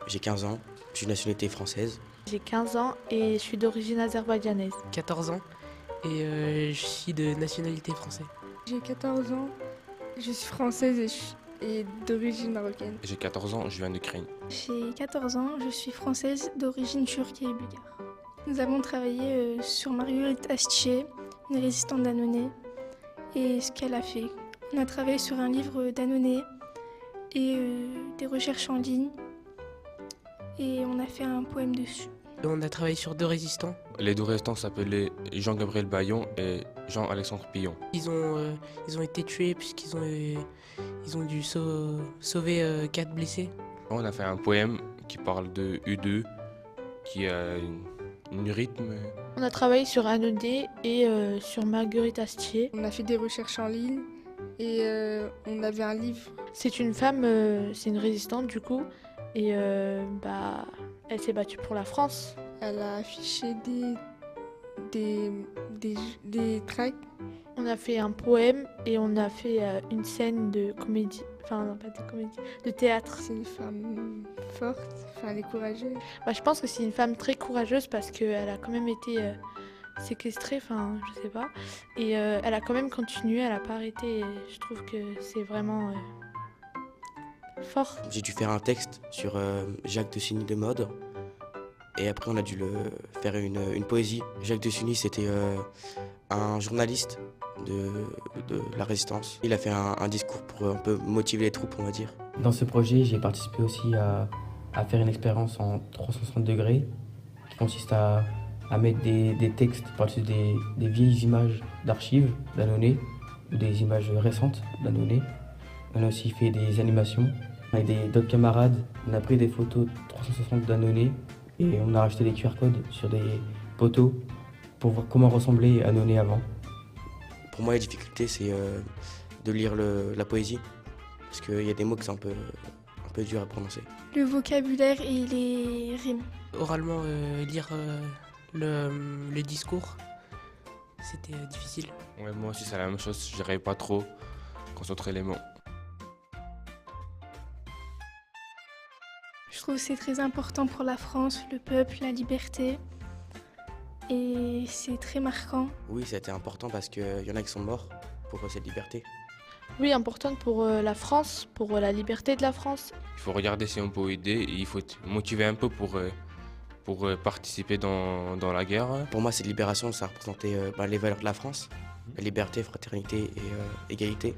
J'ai 15 ans, je suis de nationalité française. J'ai 15 ans et je suis d'origine azerbaïdjanaise. 14 ans et je suis de nationalité française. J'ai 14 ans, je suis française et d'origine marocaine. J'ai 14 ans, je viens d'Ukraine. J'ai 14 ans, je suis française d'origine turque et bulgare. Nous avons travaillé sur Marguerite Astier, une résistante d'Annonay, et ce qu'elle a fait. On a travaillé sur un livre d'Annonay et des recherches en ligne, et on a fait un poème dessus. Et on a travaillé sur 2 résistants. Les 2 restants s'appelaient Jean-Gabriel Bayon et Jean-Alexandre Pillon. Ils ont été tués puisqu'ils ont dû sauver 4 blessés. On a fait un poème qui parle de U2, qui a une rythme. On a travaillé sur Annonay et sur Marguerite Astier. On a fait des recherches en ligne et on avait un livre. C'est une femme, c'est une résistante du coup, et elle s'est battue pour la France. Elle a affiché des tracts. On a fait un poème et on a fait une scène de comédie, enfin non pas de comédie, de théâtre. C'est une femme forte, elle est courageuse. Je pense que c'est une femme très courageuse parce qu'elle a quand même été séquestrée, enfin je sais pas, et elle a quand même continué, elle a pas arrêté, et je trouve que c'est vraiment fort. J'ai dû faire un texte sur Jacques de Sully de Mode. Et après, on a dû faire une poésie. Jacques de Sully, c'était un journaliste de la résistance. Il a fait un discours pour un peu motiver les troupes, on va dire. Dans ce projet, j'ai participé aussi à faire une expérience en 360 degrés qui consiste à mettre des textes par-dessus des vieilles images d'archives d'Annonay ou des images récentes d'Annonay. On a aussi fait des animations. Avec d'autres camarades, on a pris des photos 360 d'Annonay et on a rajouté des QR codes sur des poteaux pour voir comment ressemblait Annonay avant. Pour moi, la difficulté, c'est de lire la poésie, parce qu'il y a des mots qui sont un peu durs à prononcer. Le vocabulaire et les rimes. Oralement, lire le discours, c'était difficile. Ouais, moi aussi, c'est la même chose. Je n'arrivais pas trop concentrer les mots. Je trouve que c'est très important pour la France, le peuple, la liberté. Et c'est très marquant. Oui, ça a été important parce qu'il y en a qui sont morts pour cette liberté. Oui, importante pour la France, pour la liberté de la France. Il faut regarder si on peut aider et il faut motiver un peu pour participer dans la guerre. Pour moi, cette libération, ça représentait les valeurs de la France, la liberté, fraternité et égalité.